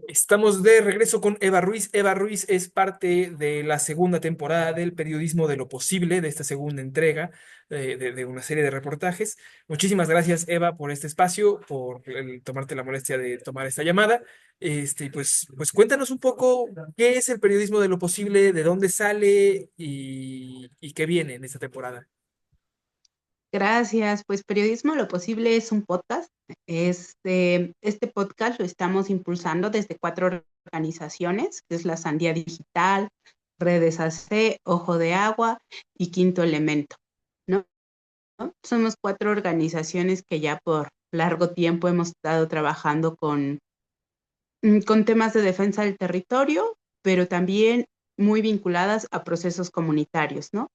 Estamos de regreso con Eva Ruiz. Eva Ruiz es parte de la segunda temporada del Periodismo de lo Posible, de esta segunda entrega de una serie de reportajes. Muchísimas gracias, Eva, por este espacio, por tomarte la molestia de tomar esta llamada. Pues cuéntanos un poco qué es el Periodismo de lo Posible, de dónde sale y qué viene en esta temporada. Gracias. Pues Periodismo Lo Posible es un podcast. Este podcast lo estamos impulsando desde cuatro organizaciones, que es la Sandía Digital, Redes AC, Ojo de Agua y Quinto Elemento, ¿no? Somos cuatro organizaciones que ya por largo tiempo hemos estado trabajando con temas de defensa del territorio, pero también muy vinculadas a procesos comunitarios, ¿no?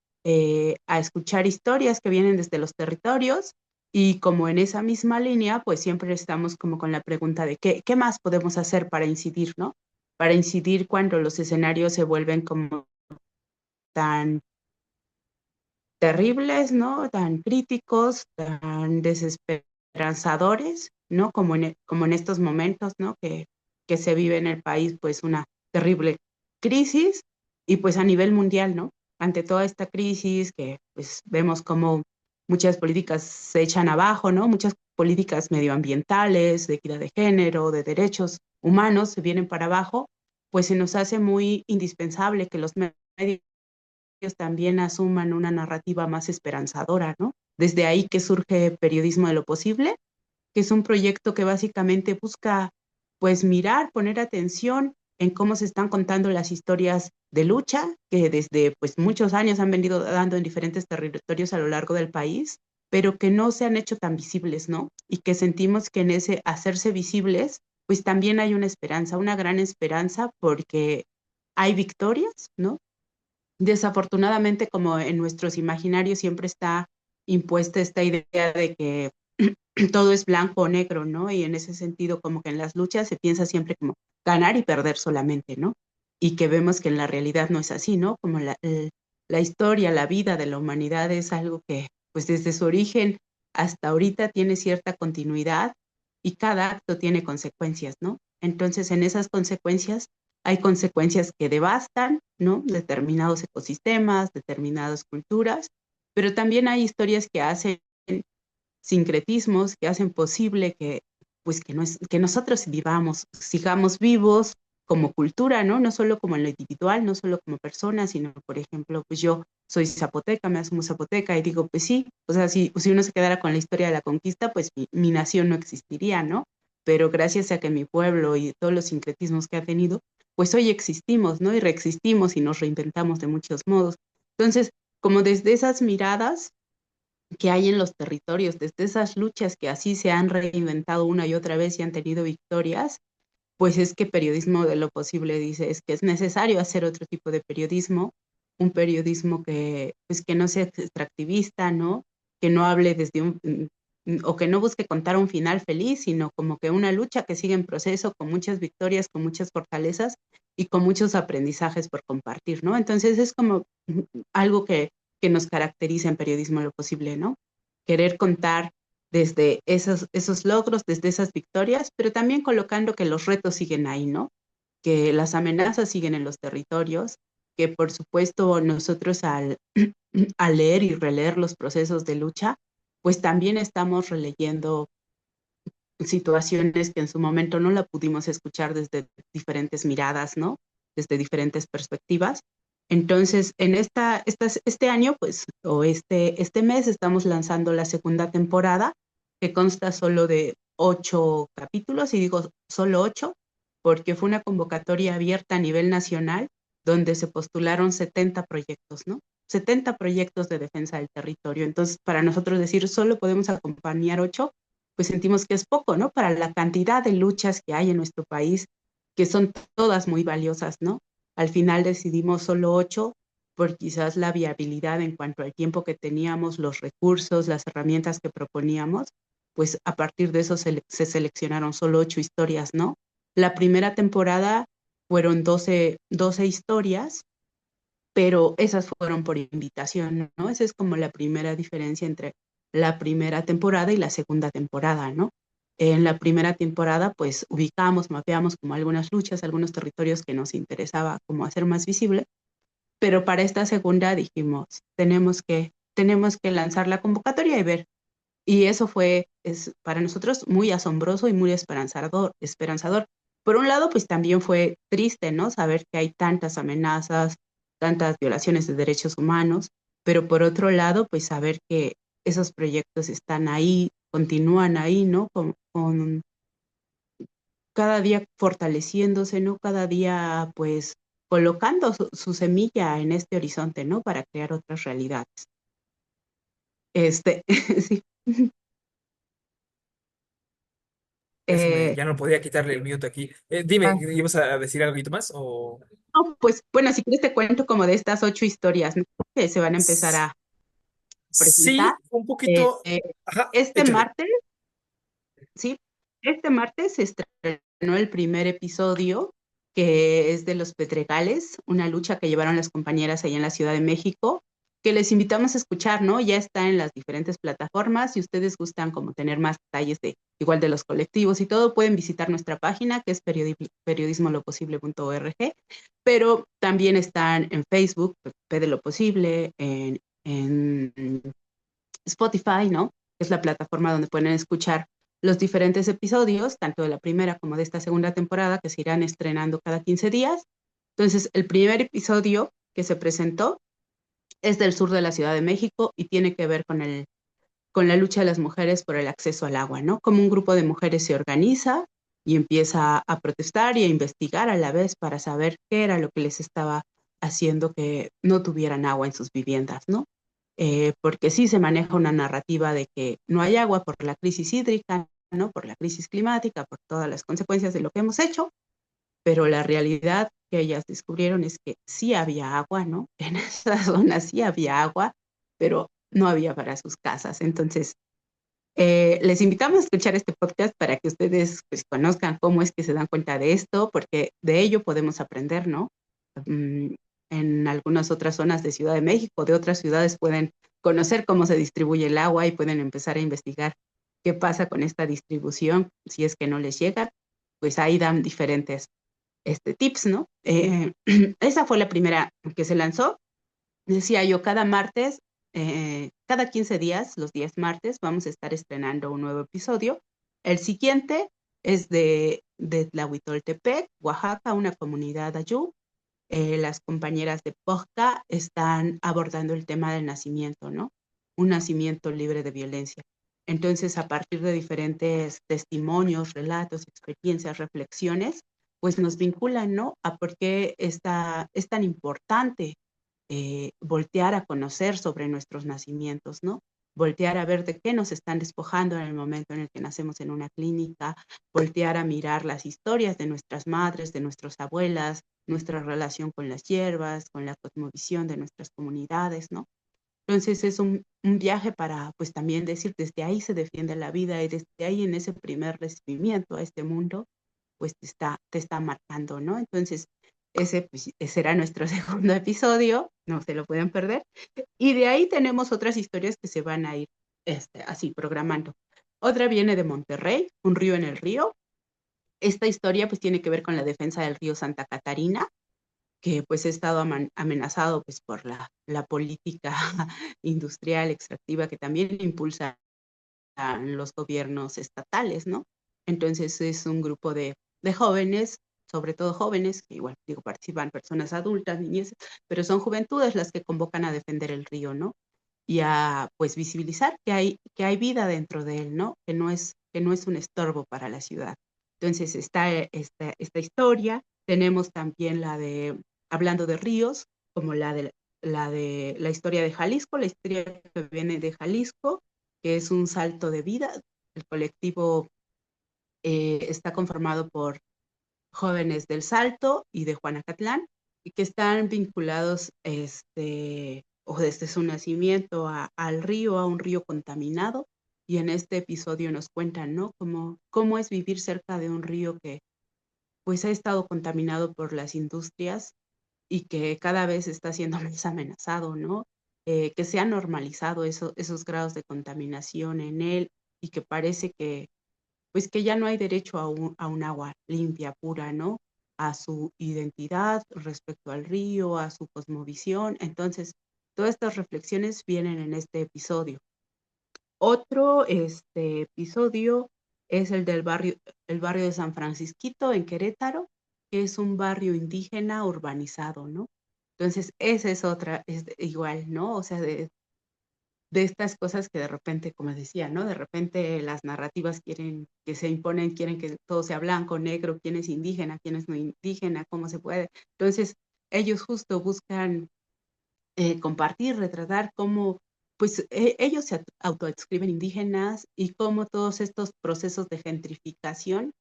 A escuchar historias que vienen desde los territorios y como en esa misma línea, pues siempre estamos como con la pregunta de qué más podemos hacer para incidir, ¿no? Para incidir cuando los escenarios se vuelven como tan terribles, ¿no? Tan críticos, tan desesperanzadores, ¿no? Como en estos momentos, ¿no? Que se vive en el país, pues una terrible crisis y pues a nivel mundial, ¿no? Ante toda esta crisis que pues vemos como muchas políticas se echan abajo, ¿no? Muchas políticas medioambientales, de equidad de género, de derechos humanos se vienen para abajo, pues se nos hace muy indispensable que los medios también asuman una narrativa más esperanzadora, ¿no? Desde ahí que surge Periodismo de lo Posible, que es un proyecto que básicamente busca, pues, mirar, poner atención en cómo se están contando las historias de lucha, que desde, pues, muchos años han venido dando en diferentes territorios a lo largo del país, pero que no se han hecho tan visibles, ¿no? Y que sentimos que en ese hacerse visibles, pues también hay una esperanza, una gran esperanza, porque hay victorias, ¿no? Desafortunadamente, como en nuestros imaginarios siempre está impuesta esta idea de que todo es blanco o negro, ¿no? Y en ese sentido, como que en las luchas se piensa siempre como ganar y perder solamente, ¿no? Y que vemos que en la realidad no es así, ¿no? Como la historia, la vida de la humanidad es algo que, pues desde su origen hasta ahorita tiene cierta continuidad y cada acto tiene consecuencias, ¿no? Entonces, en esas consecuencias hay consecuencias que devastan, ¿no? Determinados ecosistemas, determinadas culturas, pero también hay historias que hacen sincretismos, que hacen posible que, pues, que nosotros vivamos, sigamos vivos como cultura, ¿no? No solo como en lo individual, no solo como personas, sino, por ejemplo, pues yo soy zapoteca, me asumo zapoteca y digo, pues sí, o sea, si uno se quedara con la historia de la conquista, pues mi nación no existiría, ¿no? Pero gracias a que mi pueblo y todos los sincretismos que ha tenido, pues hoy existimos, ¿no? Y reexistimos y nos reinventamos de muchos modos. Entonces, como desde esas miradas que hay en los territorios, desde esas luchas que así se han reinventado una y otra vez y han tenido victorias, pues es que Periodismo de lo Posible dice es que es necesario hacer otro tipo de periodismo, un periodismo que, pues, que no sea extractivista, ¿no? Que no hable desde o que no busque contar un final feliz, sino como que una lucha que sigue en proceso, con muchas victorias, con muchas fortalezas y con muchos aprendizajes por compartir, ¿no? Entonces es como algo que nos caracteriza en Periodismo de lo Posible, ¿no? Querer contar desde esos logros, desde esas victorias, pero también colocando que los retos siguen ahí, ¿no? Que las amenazas siguen en los territorios, que por supuesto nosotros al leer y releer los procesos de lucha, pues también estamos releyendo situaciones que en su momento no la pudimos escuchar desde diferentes miradas, ¿no? Desde diferentes perspectivas. Entonces, este año, pues, o este mes, estamos lanzando la segunda temporada, que consta solo de 8 capítulos, y digo solo 8, porque fue una convocatoria abierta a nivel nacional, donde se postularon 70 proyectos, ¿no? 70 proyectos de defensa del territorio. Entonces, para nosotros decir solo podemos acompañar 8, pues sentimos que es poco, ¿no? Para la cantidad de luchas que hay en nuestro país, que son todas muy valiosas, ¿no? Al final decidimos solo 8 por quizás la viabilidad en cuanto al tiempo que teníamos, los recursos, las herramientas que proponíamos, pues a partir de eso se seleccionaron solo 8 historias, ¿no? La primera temporada fueron 12 historias, pero esas fueron por invitación, ¿no? Esa es como la primera diferencia entre la primera temporada y la segunda temporada, ¿no? En la primera temporada, pues ubicamos, mapeamos como algunas luchas, algunos territorios que nos interesaba como hacer más visible, pero para esta segunda dijimos, tenemos que lanzar la convocatoria y ver. Y eso es para nosotros muy asombroso y muy esperanzador. Por un lado, pues también fue triste, ¿no? Saber que hay tantas amenazas, tantas violaciones de derechos humanos, pero por otro lado, pues saber que esos proyectos están ahí, continúan ahí, ¿no? Con cada día fortaleciéndose, ¿no? Cada día, pues, colocando su semilla en este horizonte, ¿no? Para crear otras realidades. Sí. Déjeme, Eh, ya no podía quitarle el mute aquí. Dime, ah, ¿ibas a decir algo más? O... no, pues, bueno, si quieres te cuento como de estas 8 historias, ¿no? Que se van a empezar a presentar. Sí, un Eh, poquito. eh, Ajá, este échale. martes, sí, este martes se estrenó el primer episodio, que es de Los Pedregales, una lucha que llevaron las compañeras allá en la Ciudad de México, que les invitamos a escuchar, ¿no? Ya está en las diferentes plataformas. Si ustedes gustan como tener más detalles de igual de los colectivos y todo, pueden visitar nuestra página, que es periodismoloposible.org, pero también están en Facebook, P de lo Posible, en Spotify, ¿no? Es la plataforma donde pueden escuchar los diferentes episodios, tanto de la primera como de esta segunda temporada, que se irán estrenando cada 15 días. Entonces, el primer episodio que se presentó es del sur de la Ciudad de México y tiene que ver con la lucha de las mujeres por el acceso al agua, ¿no? Como un grupo de mujeres se organiza y empieza a protestar y a investigar a la vez para saber qué era lo que les estaba haciendo que no tuvieran agua en sus viviendas, ¿no? Porque sí se maneja una narrativa de que no hay agua por la crisis hídrica, ¿no? Por la crisis climática, por todas las consecuencias de lo que hemos hecho, pero la realidad que ellas descubrieron es que sí había agua, ¿no? En esa zona sí había agua, pero no había para sus casas. Entonces, les invitamos a escuchar este podcast para que ustedes pues, conozcan cómo es que se dan cuenta de esto, porque de ello podemos aprender, ¿no? Mm, en algunas otras zonas de Ciudad de México, de otras ciudades pueden conocer cómo se distribuye el agua y pueden empezar a investigar qué pasa con esta distribución, si es que no les llega, pues ahí dan diferentes tips, ¿no? Esa fue la primera que se lanzó. Decía yo, cada martes, cada 15 días, los días martes, vamos a estar estrenando un nuevo episodio. El siguiente es de Tlahuitoltepec, Oaxaca, una comunidad ayú. Las compañeras de POJCA están abordando el tema del nacimiento, ¿no? Un nacimiento libre de violencia. Entonces, a partir de diferentes testimonios, relatos, experiencias, reflexiones, pues nos vinculan, ¿no? A por qué es tan importante voltear a conocer sobre nuestros nacimientos, ¿no? Voltear a ver de qué nos están despojando en el momento en el que nacemos en una clínica, voltear a mirar las historias de nuestras madres, de nuestras abuelas, nuestra relación con las hierbas, con la cosmovisión de nuestras comunidades, ¿no? Entonces es un viaje para, pues también decir, desde ahí se defiende la vida y desde ahí en ese primer recibimiento a este mundo, pues te está marcando, ¿no? Entonces, ese pues, será nuestro segundo episodio, no se lo pueden perder. Y de ahí tenemos otras historias que se van a ir así programando. Otra viene de Monterrey, Un río en el río. Esta historia pues tiene que ver con la defensa del río Santa Catarina, que pues ha estado amenazado pues por la política industrial extractiva que también impulsan los gobiernos estatales, ¿no? Entonces es un grupo de jóvenes, sobre todo jóvenes, que igual digo, participan personas adultas, niñas, pero son juventudes las que convocan a defender el río, ¿no? Y a pues visibilizar que hay vida dentro de él, ¿no? Que no es un estorbo para la ciudad. Entonces está esta historia, tenemos también la de, hablando de ríos, como la historia de Jalisco, la historia que viene de Jalisco, que es un salto de vida. El colectivo está conformado por jóvenes del Salto y de Juanacatlán, y que están vinculados o desde su nacimiento al río, a un río contaminado. Y en este episodio nos cuentan, ¿no? Cómo es vivir cerca de un río que pues ha estado contaminado por las industrias y que cada vez está siendo más amenazado, ¿no? Que se han normalizado esos grados de contaminación en él y que parece pues que ya no hay derecho a un agua limpia, pura, ¿no? A su identidad respecto al río, a su cosmovisión. Entonces, todas estas reflexiones vienen en este episodio. Otro episodio es el barrio de San Francisquito en Querétaro, que es un barrio indígena urbanizado, ¿no? Entonces, esa es otra, es igual, ¿no? O sea, de estas cosas que de repente, como decía, ¿no? De repente las narrativas quieren que se imponen, quieren que todo sea blanco, negro, quién es indígena, quién es no indígena, cómo se puede. Entonces, ellos justo buscan compartir, retratar cómo, pues ellos se autoadscriben indígenas y cómo todos estos procesos de gentrificación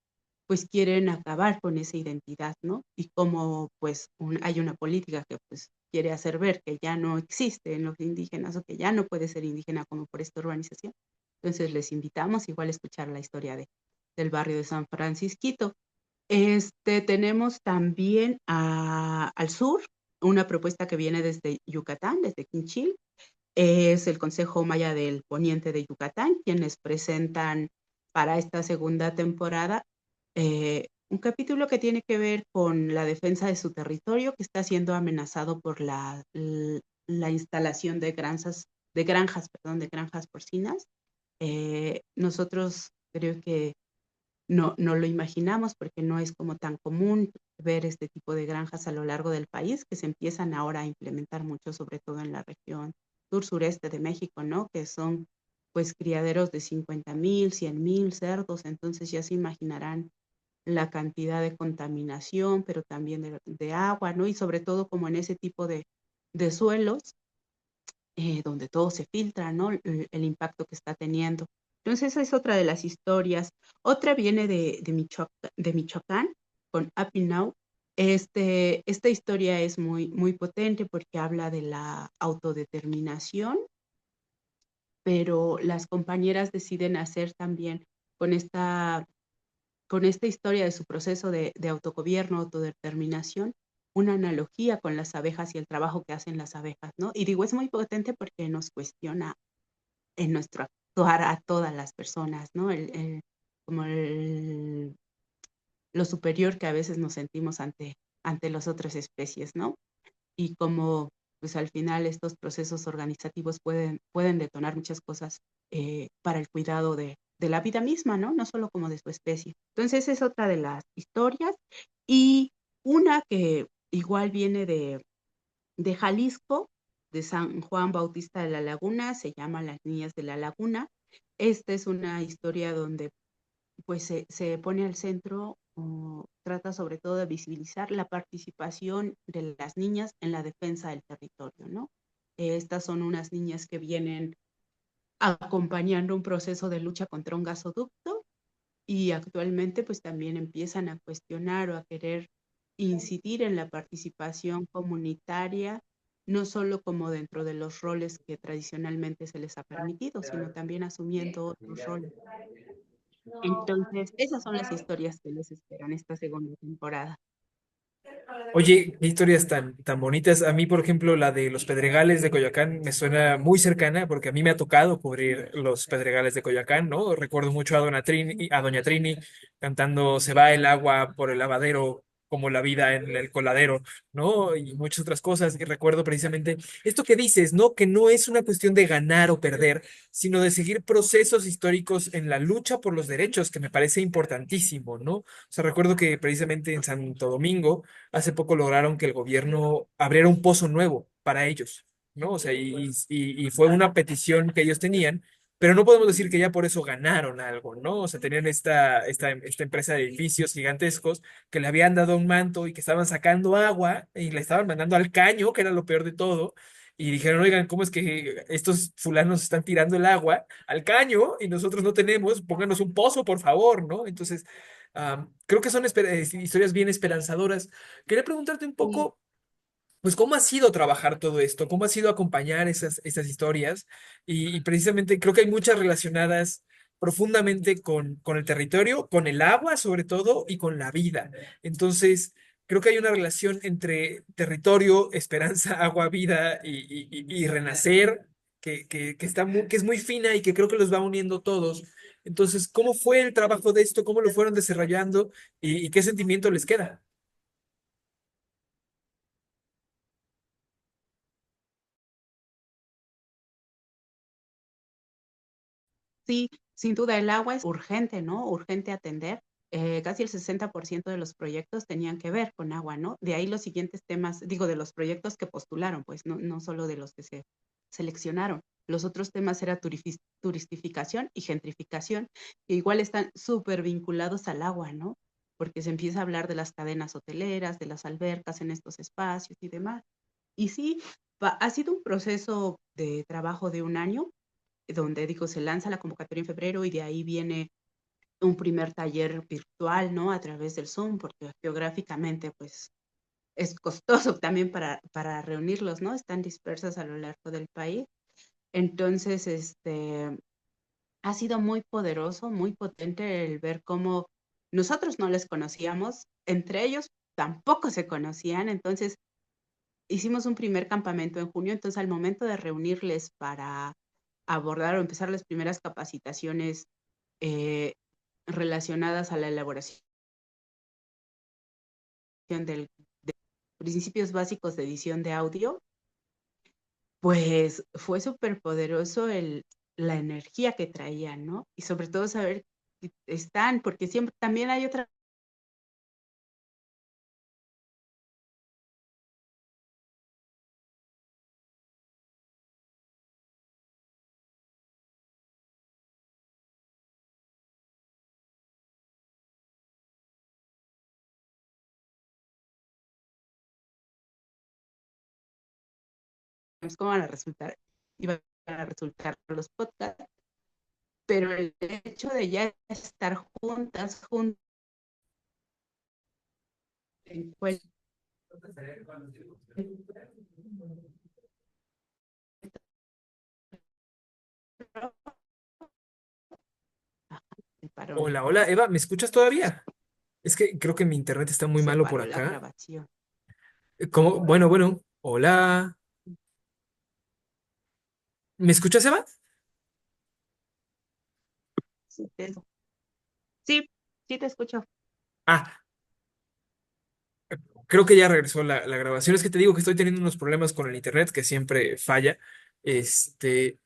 pues quieren acabar con esa identidad, ¿no? Y cómo pues hay una política que pues quiere hacer ver que ya no existe en los indígenas o que ya no puede ser indígena como por esta urbanización. Entonces les invitamos igual a escuchar la historia del barrio de San Francisquito. Tenemos también al sur una propuesta que viene desde Yucatán, desde Quinchil. Es el Consejo Maya del Poniente de Yucatán, quienes presentan para esta segunda temporada un capítulo que tiene que ver con la defensa de su territorio, que está siendo amenazado por la instalación de granjas porcinas. Nosotros creo que no lo imaginamos porque no es como tan común ver este tipo de granjas a lo largo del país, que se empiezan ahora a implementar mucho, sobre todo en la región sur-sureste de México, ¿no? Que son pues criaderos de 50,000, 100,000 cerdos, entonces ya se imaginarán la cantidad de contaminación, pero también de agua, ¿no? Y sobre todo como en ese tipo de suelos, donde todo se filtra, ¿no? El impacto que está teniendo. Entonces, esa es otra de las historias. Otra viene de Michoacán, con Happy Now. Esta historia es muy potente porque habla de la autodeterminación, pero las compañeras deciden hacer también con esta, con esta historia de su proceso de autogobierno, autodeterminación, una analogía con las abejas y el trabajo que hacen las abejas, ¿no? Y digo, es muy potente porque nos cuestiona en nuestro actuar a todas las personas, ¿no? Como lo superior que a veces nos sentimos ante las otras especies, ¿no? Y como pues al final estos procesos organizativos pueden detonar muchas cosas para el cuidado de la vida misma, ¿no? No solo como de su especie. Entonces es otra de las historias y una que igual viene de Jalisco, de San Juan Bautista de la Laguna, se llama Las Niñas de la Laguna. Esta es una historia donde pues se pone al centro o trata sobre todo de visibilizar la participación de las niñas en la defensa del territorio, ¿no? Estas son unas niñas que vienen acompañando un proceso de lucha contra un gasoducto y actualmente pues también empiezan a cuestionar o a querer incidir en la participación comunitaria, no solo como dentro de los roles que tradicionalmente se les ha permitido, sino también asumiendo otros roles. Entonces, esas son las historias que les esperan esta segunda temporada. Oye, qué historias tan bonitas. A mí, por ejemplo, la de los Pedregales de Coyoacán me suena muy cercana porque a mí me ha tocado cubrir los Pedregales de Coyoacán, ¿no? Recuerdo mucho a Doña Trini cantando Se va el agua por el lavadero como la vida en el coladero, ¿no? Y muchas otras cosas. Y recuerdo precisamente esto que dices, ¿no? Que no es una cuestión de ganar o perder, sino de seguir procesos históricos en la lucha por los derechos, que me parece importantísimo, ¿no? O sea, recuerdo que precisamente en Santo Domingo, hace poco lograron que el gobierno abriera un pozo nuevo para ellos, ¿no? O sea, y fue una petición que ellos tenían, pero no podemos decir que ya por eso ganaron algo, ¿no? O sea, tenían esta empresa de edificios gigantescos que le habían dado un manto y que estaban sacando agua y le estaban mandando al caño, que era lo peor de todo. Y dijeron, oigan, ¿cómo es que estos fulanos están tirando el agua al caño y nosotros no tenemos? Pónganos un pozo, por favor, ¿no? Entonces, creo que son historias bien esperanzadoras. Quería preguntarte un Y, poco, pues, ¿cómo ha sido trabajar todo esto? ¿Cómo ha sido acompañar esas historias? Y precisamente creo que hay muchas relacionadas profundamente con el territorio, con el agua sobre todo y con la vida. Entonces, creo que hay una relación entre territorio, esperanza, agua, vida y renacer que es muy fina y que creo que los va uniendo todos. Entonces, ¿cómo fue el trabajo de esto? ¿Cómo lo fueron desarrollando? Y qué sentimiento les queda? Sí, sin duda el agua es urgente, ¿no? Urgente atender. Casi el 60% de los proyectos tenían que ver con agua, ¿no? De ahí los siguientes temas, digo, de los proyectos que postularon, pues no solo de los que se seleccionaron. Los otros temas era turistificación y gentrificación, que igual están súper vinculados al agua, ¿no? Porque se empieza a hablar de las cadenas hoteleras, de las albercas en estos espacios y demás. Y sí, ha sido un proceso de trabajo de un año, donde digo, se lanza la convocatoria en febrero y de ahí viene un primer taller virtual, ¿no? A través del Zoom, porque geográficamente, pues, es costoso también para reunirlos, ¿no? Están dispersas a lo largo del país. Entonces, ha sido muy poderoso, muy potente el ver cómo nosotros no les conocíamos, entre ellos tampoco se conocían, entonces hicimos un primer campamento en junio, entonces al momento de reunirles para abordar o empezar las primeras capacitaciones eh, relacionadas a la elaboración de principios básicos de edición de audio, pues fue súper poderoso la energía que traían, ¿no? Y sobre todo saber que están, porque siempre también hay otra. Cómo van a resultar, iban a resultar los podcasts, pero el hecho de ya estar juntas en se paró, Hola, hola, Eva, ¿me escuchas todavía? Es que creo que mi internet está muy se malo por paró la acá. grabación. ¿Cómo? Bueno, bueno, hola. ¿Me escuchas, Eva? Sí, sí, sí te escucho. Ah, creo que ya regresó la grabación. Es que te digo que estoy teniendo unos problemas con el internet que siempre falla. Este,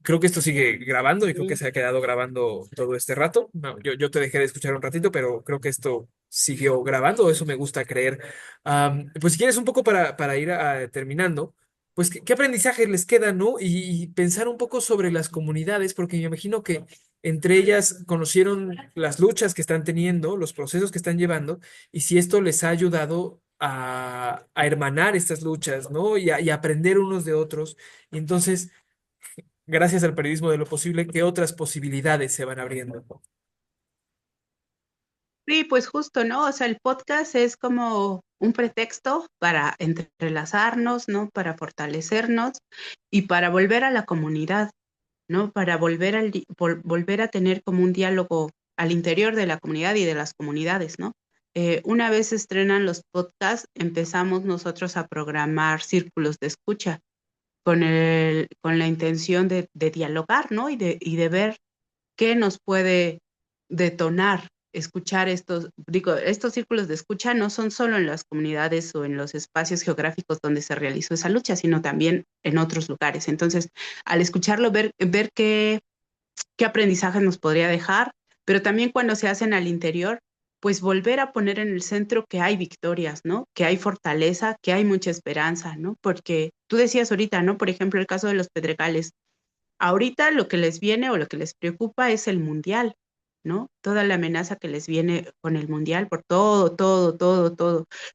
Creo que esto sigue grabando y creo que se ha quedado grabando todo este rato. No, yo te dejé de escuchar un ratito, pero creo que esto siguió grabando, eso me gusta creer. Pues si quieres un poco para ir terminando, pues ¿qué aprendizaje les queda, no? Y pensar un poco sobre las comunidades, porque me imagino que entre ellas conocieron las luchas que están teniendo, los procesos que están llevando, y si esto les ha ayudado a hermanar estas luchas, ¿no? Y a aprender unos de otros. Y entonces gracias al periodismo de lo posible, ¿qué otras posibilidades se van abriendo? Sí, pues justo, ¿no? O sea, el podcast es como un pretexto para entrelazarnos, ¿no? Para fortalecernos y para volver a la comunidad, ¿no? Para volver a tener como un diálogo al interior de la comunidad y de las comunidades, ¿no? Una vez se estrenan los podcasts, empezamos nosotros a programar círculos de escucha con la intención de dialogar, ¿no? Y de ver qué nos puede detonar escuchar estos círculos de escucha no son solo en las comunidades o en los espacios geográficos donde se realizó esa lucha, sino también en otros lugares. Entonces, al escucharlo, ver qué aprendizaje nos podría dejar, pero también cuando se hacen al interior, pues volver a poner en el centro que hay victorias, ¿no? Que hay fortaleza, que hay mucha esperanza, ¿no? Porque tú decías ahorita, ¿no? Por ejemplo, el caso de los Pedregales. Ahorita lo que les viene o lo que les preocupa es el mundial, ¿no? Toda la amenaza que les viene con el mundial por todo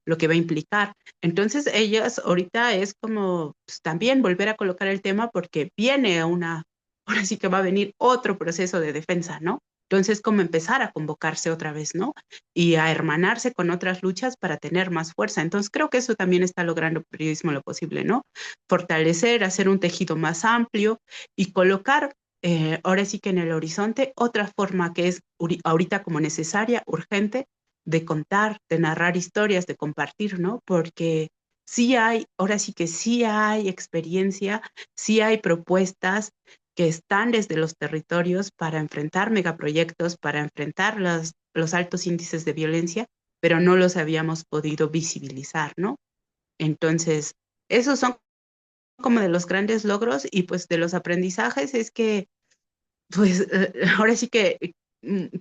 lo que va a implicar. Entonces, ellas ahorita es como pues, también volver a colocar el tema porque viene ahora sí que va a venir otro proceso de defensa, ¿no? Entonces, como empezar a convocarse otra vez, ¿no? Y a hermanarse con otras luchas para tener más fuerza. Entonces, creo que eso también está logrando el periodismo lo posible, ¿no? Fortalecer, hacer un tejido más amplio y colocar ahora sí que en el horizonte otra forma que es ahorita como necesaria, urgente, de contar, de narrar historias, de compartir, ¿no? Porque sí hay, ahora sí que sí hay experiencia, sí hay propuestas, que están desde los territorios para enfrentar megaproyectos, para enfrentar los altos índices de violencia, pero no los habíamos podido visibilizar, ¿no? Entonces, esos son como de los grandes logros y pues de los aprendizajes es que, pues ahora sí que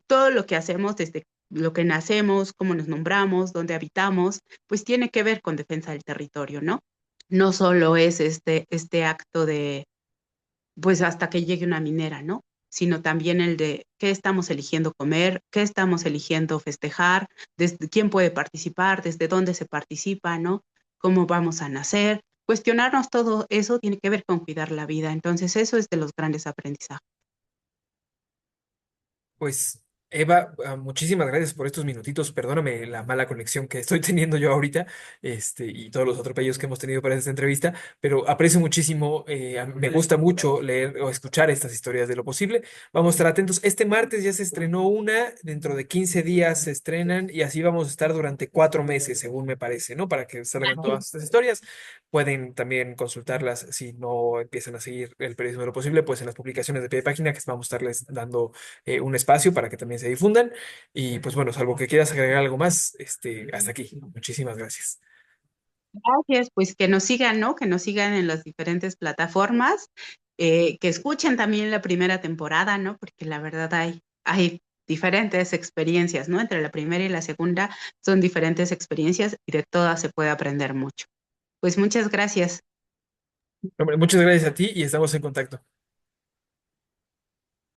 todo lo que hacemos desde lo que nacemos, cómo nos nombramos, dónde habitamos, pues tiene que ver con defensa del territorio, ¿no? No solo es este acto de, pues hasta que llegue una minera, ¿no? Sino también el de qué estamos eligiendo comer, qué estamos eligiendo festejar, desde quién puede participar, desde dónde se participa, ¿no? Cómo vamos a nacer. Cuestionarnos todo eso tiene que ver con cuidar la vida. Entonces, eso es de los grandes aprendizajes. Pues, Eva, muchísimas gracias por estos minutitos. Perdóname la mala conexión que estoy teniendo yo ahorita, y todos los atropellos que hemos tenido para esta entrevista, pero aprecio muchísimo, me gusta mucho leer o escuchar estas historias de lo posible. Vamos a estar atentos. Este martes ya se estrenó una, dentro de 15 días se estrenan y así vamos a estar durante 4 meses, según me parece, ¿no? Para que salgan todas estas historias. Pueden también consultarlas si no empiezan a seguir el periodismo de lo posible, pues en las publicaciones de pie de página que vamos a estarles dando un espacio para que también se difundan. Y pues bueno, salvo que quieras agregar algo más, hasta aquí. Muchísimas gracias. Gracias, pues que nos sigan, ¿no? Que nos sigan en las diferentes plataformas, que escuchen también la primera temporada, ¿no? Porque la verdad hay diferentes experiencias, ¿no? Entre la primera y la segunda son diferentes experiencias y de todas se puede aprender mucho. Pues muchas gracias. Hombre, muchas gracias a ti y estamos en contacto.